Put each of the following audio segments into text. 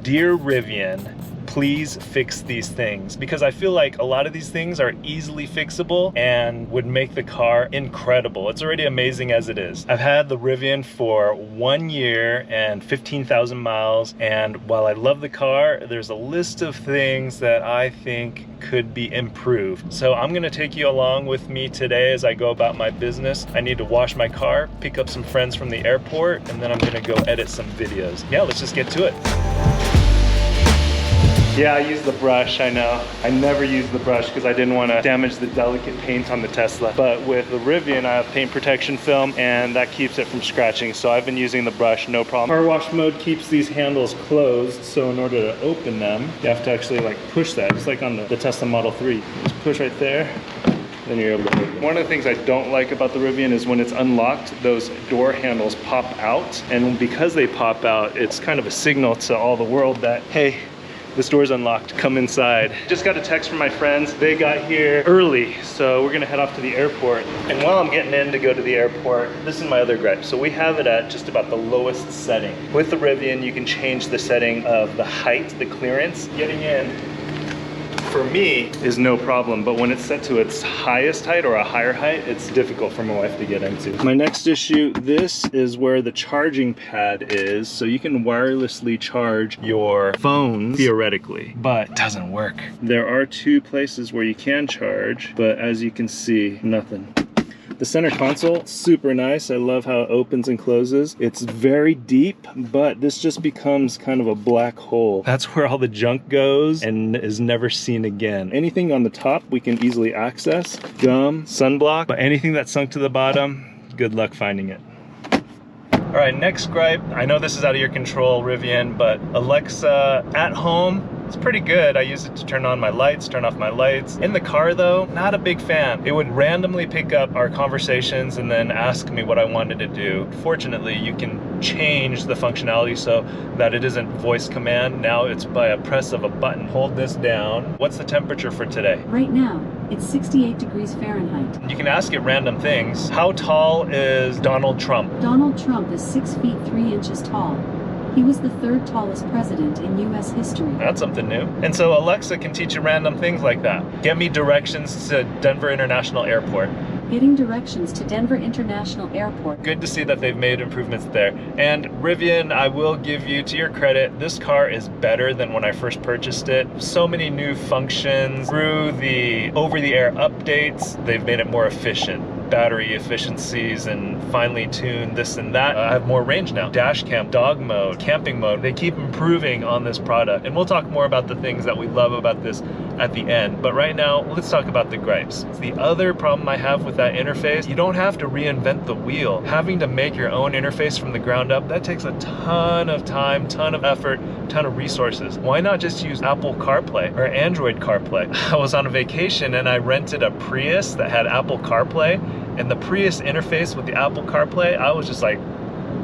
Dear Rivian, please fix these things, because I feel like a lot of these things are easily fixable and would make the car incredible. It's already amazing as it is. I've had the Rivian for 1 year and 15,000 miles, and while I love the car, there's a list of things that I think could be improved. So I'm gonna take you along with me today as I go about my business. I need to wash my car, pick up some friends from the airport, and then I'm gonna go edit some videos. Yeah, let's just get to it. Yeah, I use the brush, I know. I never use the brush because I didn't want to damage the delicate paint on the Tesla. But with the Rivian, I have paint protection film and that keeps it from scratching. So I've been using the brush, no problem. Car wash mode keeps these handles closed. So in order to open them, you have to actually like push that. It's like on the Tesla Model 3. Just push right there. Then you're able to open. One of the things I don't like about the Rivian is when it's unlocked, those door handles pop out. And because they pop out, it's kind of a signal to all the world that, hey, this door's unlocked, come inside. Just got a text from my friends. They got here early, so we're gonna head off to the airport. And while I'm getting in to go to the airport, this is my other gripe. So we have it at just about the lowest setting. With the Rivian, you can change the setting of the height, the clearance. Getting in, for me, is no problem, but when it's set to its highest height or a higher height, it's difficult for my wife to get into. My next issue, this is where the charging pad is, so you can wirelessly charge your phone, theoretically, but it doesn't work. There are 2 places where you can charge, but as you can see, nothing. The center console, super nice. I love how it opens and closes. It's very deep, but this just becomes kind of a black hole. That's where all the junk goes and is never seen again. Anything on the top we can easily access. Gum, sunblock, but anything that's sunk to the bottom, good luck finding it. All right, next gripe. I know this is out of your control, Rivian, but Alexa at home, it's pretty good. I use it to turn on my lights, turn off my lights. In the car though, not a big fan. It would randomly pick up our conversations and then ask me what I wanted to do. Fortunately, you can change the functionality so that it isn't voice command. Now it's by a press of a button. Hold this down. What's the temperature for today? Right now, it's 68 degrees Fahrenheit. You can ask it random things. How tall is Donald Trump? Donald Trump is 6 feet 3 inches tall. He was the 3rd tallest president in US history. That's something new. And so Alexa can teach you random things like that. Get me directions to Denver International Airport. Getting directions to Denver International Airport. Good to see that they've made improvements there. And Rivian, I will give you, to your credit, this car is better than when I first purchased it. So many new functions. Through the over-the-air updates, they've made it more efficient. Battery efficiencies and finely tuned this and that. I have more range now. Dash cam, dog mode, camping mode. They keep improving on this product. And we'll talk more about the things that we love about this at the end. But right now, let's talk about the gripes. The other problem I have with that interface, you don't have to reinvent the wheel. Having to make your own interface from the ground up, that takes a ton of time, ton of effort, ton of resources. Why not just use Apple CarPlay or Android CarPlay? I was on a vacation and I rented a Prius that had Apple CarPlay, and the Prius interface with the Apple CarPlay, I was just like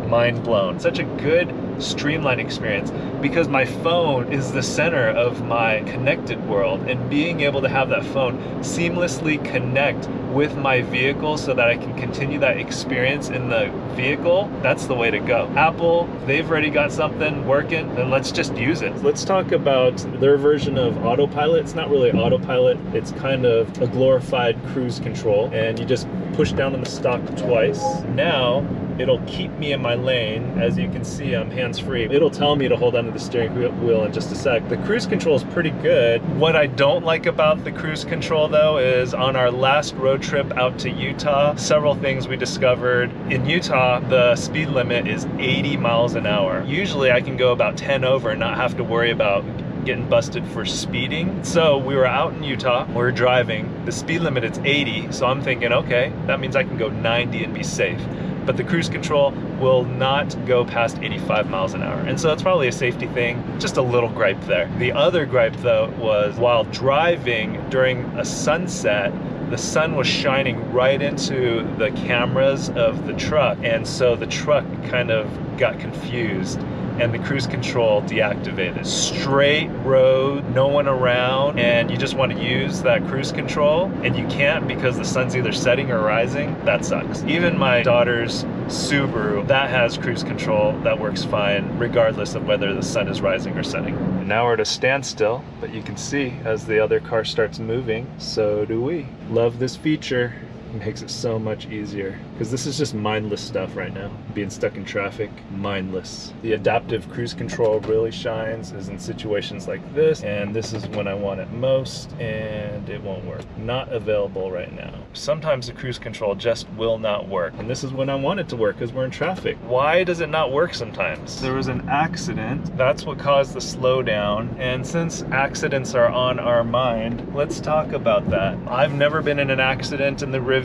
mind blown. Such a good streamlined experience because my phone is the center of my connected world, and being able to have that phone seamlessly connect with my vehicle so that I can continue that experience in the vehicle, that's the way to go. Apple, they've already got something working, then let's just use it. Let's talk about their version of autopilot. It's not really autopilot, it's kind of a glorified cruise control, and you just push down on the stalk twice. Now it'll keep me in my lane. As you can see, I'm hands-free. It'll tell me to hold onto the steering wheel in just a sec. The cruise control is pretty good. What I don't like about the cruise control though is on our last road trip out to Utah, several things we discovered. In Utah, the speed limit is 80 miles an hour. Usually I can go about 10 over and not have to worry about getting busted for speeding. So we were out in Utah, we were driving, the speed limit is 80, so I'm thinking, okay, that means I can go 90 and be safe. But the cruise control will not go past 85 miles an hour. And so it's probably a safety thing, just a little gripe there. The other gripe though was while driving during a sunset, the sun was shining right into the cameras of the truck. And so the truck kind of got confused and the cruise control deactivated. Straight road, no one around, and you just want to use that cruise control and you can't because the sun's either setting or rising. That sucks. Even my daughter's Subaru, that has cruise control that works fine regardless of whether the sun is rising or setting. And now we're at a standstill, but you can see as the other car starts moving, so do we. Love this feature. It makes it so much easier because this is just mindless stuff right now. Being stuck in traffic, mindless. The adaptive cruise control really shines is in situations like this, and this is when I want it most, and it won't work. Not available right now. Sometimes the cruise control just will not work, and this is when I want it to work because we're in traffic. Why does it not work sometimes? There was an accident. That's what caused the slowdown, and since accidents are on our mind, let's talk about that. I've never been in an accident in the Rivian,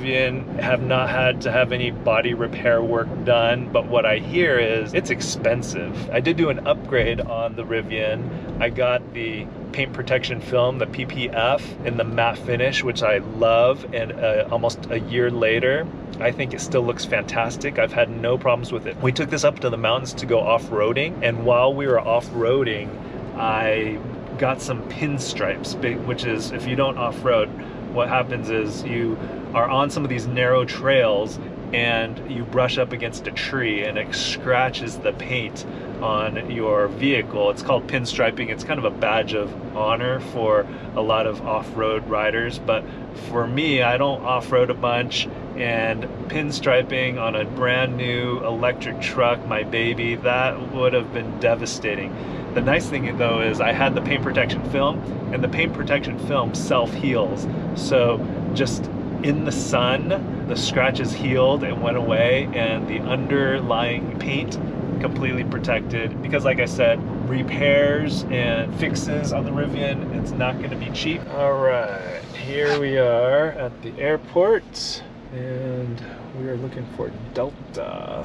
have not had to have any body repair work done, but what I hear is it's expensive. I did do an upgrade on the Rivian. I got the paint protection film, the PPF, in the matte finish, which I love, and almost a year later, I think it still looks fantastic. I've had no problems with it. We took this up to the mountains to go off-roading, and while we were off-roading, I got some pinstripes, which is, if you don't off-road, what happens is you are on some of these narrow trails and you brush up against a tree and it scratches the paint on your vehicle. It's called pinstriping. It's kind of a badge of honor for a lot of off-road riders, but for me, I don't off-road a bunch, and pinstriping on a brand new electric truck, my baby, that would have been devastating. The nice thing though is I had the paint protection film, and the paint protection film self-heals. So just in the sun, the scratches healed and went away, and the underlying paint completely protected. Because like I said, repairs and fixes on the Rivian, it's not going to be cheap. All right, here we are at the airport, and we are looking for Delta.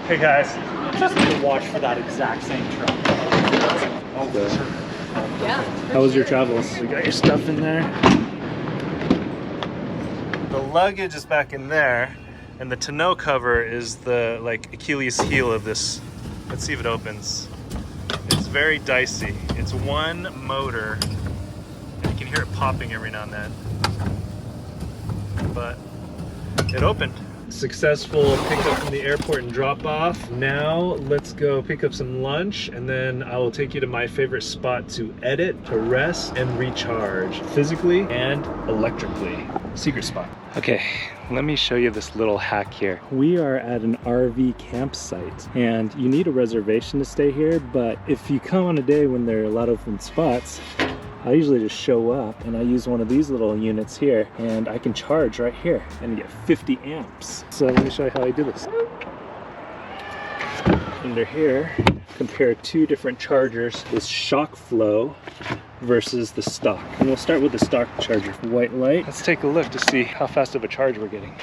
Hey guys, Just need to watch for that exact same truck. Oh, sure. Yeah. How was your travels? You got your stuff in there? The luggage is back in there, and the tonneau cover is the Achilles heel of this. Let's see if it opens. It's very dicey. It's one motor, and you can hear it popping every now and then. But it opened. Successful pickup from the airport and drop off. Now let's go pick up some lunch, and then I will take you to my favorite spot to edit, to rest, and recharge physically and electrically. Secret spot. Okay, let me show you this little hack here. We are at an RV campsite, and you need a reservation to stay here, but if you come on a day when there are a lot of open spots, I usually just show up and I use one of these little units here, and I can charge right here and get 50 amps. So let me show you how I do this. Under here, compare two different chargers with shock flow versus the stock. And we'll start with the stock charger. White light. Let's take a look to see how fast of a charge we're getting.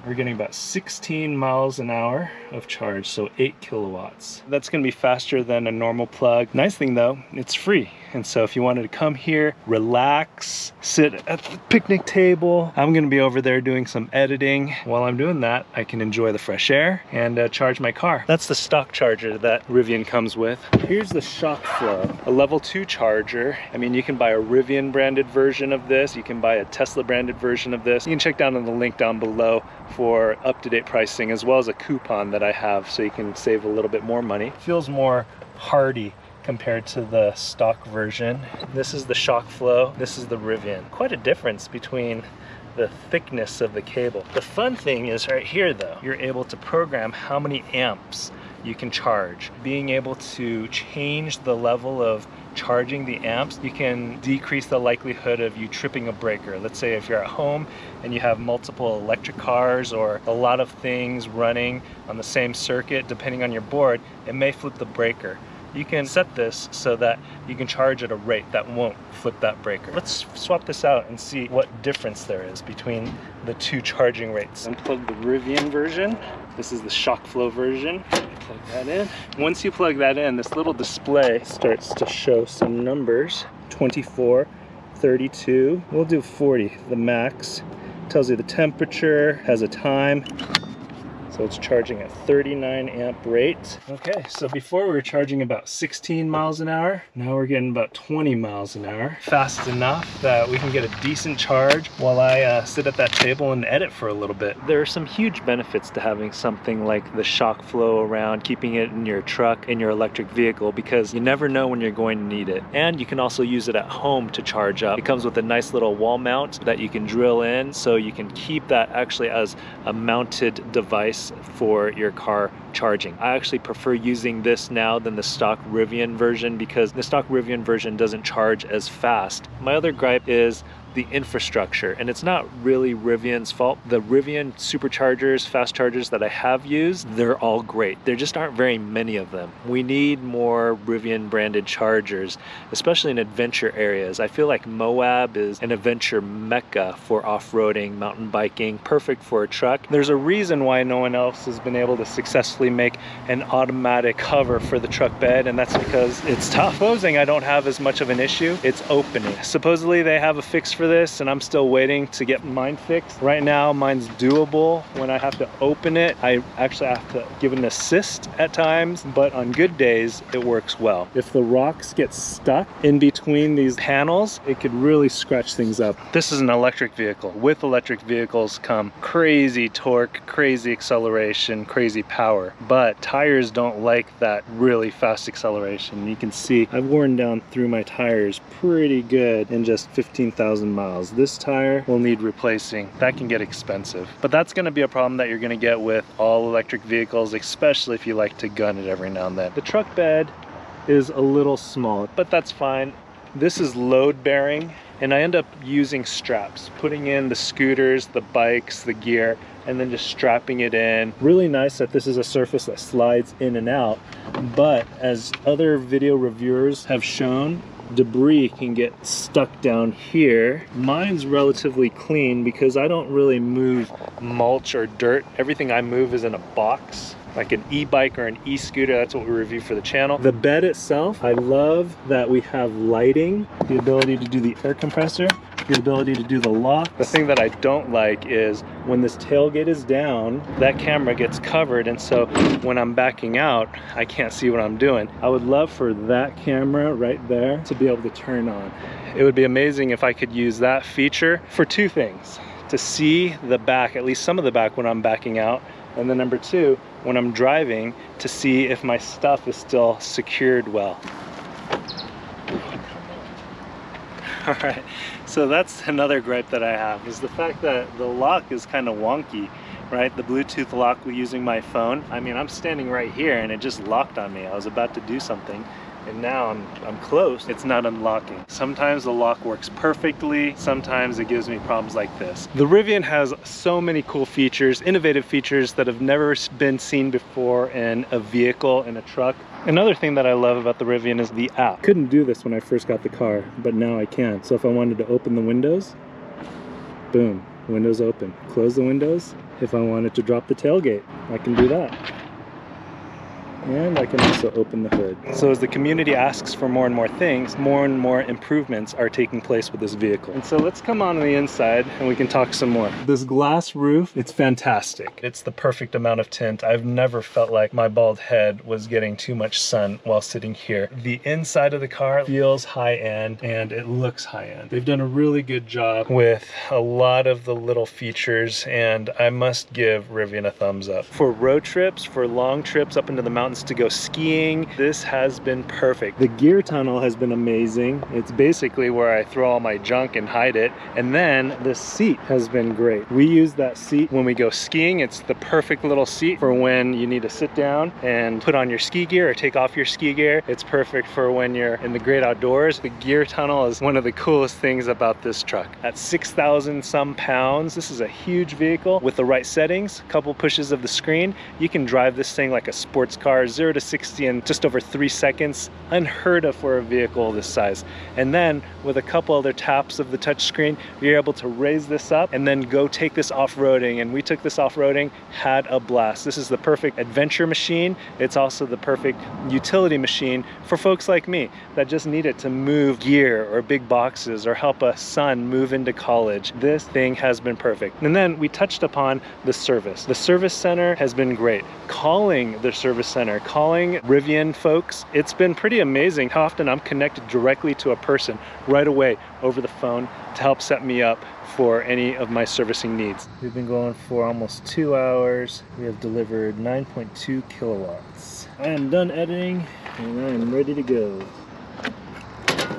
We're getting about 16 miles an hour of charge, so 8 kilowatts. That's gonna be faster than a normal plug. Nice thing though, it's free. And so if you wanted to come here, relax, sit at the picnic table, I'm gonna be over there doing some editing. While I'm doing that, I can enjoy the fresh air and charge my car. That's the stock charger that Rivian comes with. Here's the shock flow, a level 2 charger. I mean, you can buy a Rivian branded version of this. You can buy a Tesla branded version of this. You can check down on the link down below for up-to-date pricing, as well as a coupon that I have so you can save a little bit more money. Feels more hardy compared to the stock version. This is the shock flow, this is the Rivian. Quite a difference between the thickness of the cable. The fun thing is right here though, you're able to program how many amps you can charge. Being able to change the level of charging the amps, you can decrease the likelihood of you tripping a breaker. Let's say if you're at home and you have multiple electric cars or a lot of things running on the same circuit, depending on your board, it may flip the breaker. You can set this so that you can charge at a rate that won't flip that breaker. Let's swap this out and see what difference there is between the two charging rates. Unplug the Rivian version. This is the shock flow version. Plug that in. Once you plug that in, this little display starts to show some numbers. 24, 32, we'll do 40, the max. Tells you the temperature, has a time. So it's charging at 39 amp rate. Okay, so before we were charging about 16 miles an hour. Now we're getting about 20 miles an hour. Fast enough that we can get a decent charge while I sit at that table and edit for a little bit. There are some huge benefits to having something like the shock flow around, keeping it in your truck, in your electric vehicle, because you never know when you're going to need it. And you can also use it at home to charge up. It comes with a nice little wall mount that you can drill in, so you can keep that actually as a mounted device for your car charging. I actually prefer using this now than the stock Rivian version because the stock Rivian version doesn't charge as fast. My other gripe is the infrastructure, and it's not really Rivian's fault. The Rivian superchargers, fast chargers that I have used, they're all great. There just aren't very many of them. We need more Rivian branded chargers, especially in adventure areas. I feel like Moab is an adventure mecca for off-roading, mountain biking, perfect for a truck. There's a reason why no one else has been able to successfully make an automatic cover for the truck bed, and that's because it's tough. Closing, I don't have as much of an issue. It's opening. Supposedly they have a fix for this, and I'm still waiting to get mine fixed. Right now mine's doable. When I have to open it, I actually have to give an assist at times, but on good days it works well. If the rocks get stuck in between these panels, it could really scratch things up. This is an electric vehicle. With electric vehicles come crazy torque, crazy acceleration, crazy power, but tires don't like that really fast acceleration. You can see I've worn down through my tires pretty good in just 15,000 miles. This tire will need replacing. That can get expensive, but that's going to be a problem that you're going to get with all electric vehicles, especially if you like to gun it every now and then. The truck bed is a little small, but that's fine. This is load bearing, and I end up using straps, putting in the scooters, the bikes, the gear, and then just strapping it in. Really nice that this is a surface that slides in and out, but as other video reviewers have shown, debris can get stuck down here. Mine's relatively clean because I don't really move mulch or dirt. Everything I move is in a box, like an e-bike or an e-scooter. That's what we review for the channel. The bed itself, I love that we have lighting, the ability to do the air compressor, the ability to do the lock. The thing that I don't like is when this tailgate is down, that camera gets covered, and so when I'm backing out, I can't see what I'm doing. I would love for that camera right there to be able to turn on. It would be amazing if I could use that feature for two things: to see the back, at least some of the back when I'm backing out, and then number two, when I'm driving, to see if my stuff is still secured well. All right, so that's another gripe that I have, is the fact that the lock is kind of wonky, right? The Bluetooth lock using my phone. I mean, I'm standing right here and it just locked on me. I was about to do something, and now I'm close. It's not unlocking. Sometimes the lock works perfectly. Sometimes it gives me problems like this. The Rivian has so many cool features, innovative features that have never been seen before in a vehicle, in a truck. Another thing that I love about the Rivian is the app. Couldn't do this when I first got the car, but now I can. So if I wanted to open the windows, boom, windows open. Close the windows. If I wanted to drop the tailgate, I can do that. And I can also open the hood. So as the community asks for more and more things, more and more improvements are taking place with this vehicle. And so let's come on the inside and we can talk some more. This glass roof, it's fantastic. It's the perfect amount of tint. I've never felt like my bald head was getting too much sun while sitting here. The inside of the car feels high-end and it looks high-end. They've done a really good job with a lot of the little features, and I must give Rivian a thumbs up. For road trips, for long trips up into the mountains to go skiing, this has been perfect. The gear tunnel has been amazing. It's basically where I throw all my junk and hide it. And then the seat has been great. We use that seat when we go skiing. It's the perfect little seat for when you need to sit down and put on your ski gear or take off your ski gear. It's perfect for when you're in the great outdoors. The gear tunnel is one of the coolest things about this truck. At 6,000 some pounds, this is a huge vehicle. With the right settings, a couple pushes of the screen, you can drive this thing like a sports car 0 to 60 in just over 3 seconds. Unheard of for a vehicle this size. And then with a couple other taps of the touchscreen, you're able to raise this up and then go take this off-roading. And we took this off-roading, had a blast. This is the perfect adventure machine. It's also the perfect utility machine for folks like me that just need it to move gear or big boxes or help a son move into college. This thing has been perfect. And then we touched upon the service. The service center has been great. Calling the service center, calling Rivian folks, it's been pretty amazing how often I'm connected directly to a person right away over the phone to help set me up for any of my servicing needs. We've been going for almost 2 hours. We have delivered 9.2 kilowatts. I am done editing and I am ready to go.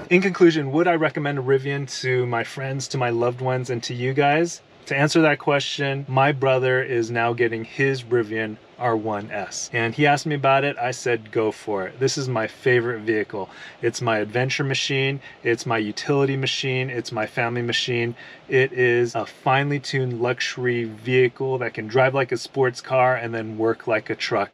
In conclusion, would I recommend a Rivian to my friends, to my loved ones, and to you guys? To answer that question, my brother is now getting his Rivian R1S. And he asked me about it. I said, go for it. This is my favorite vehicle. It's my adventure machine. It's my utility machine. It's my family machine. It is a finely tuned luxury vehicle that can drive like a sports car and then work like a truck.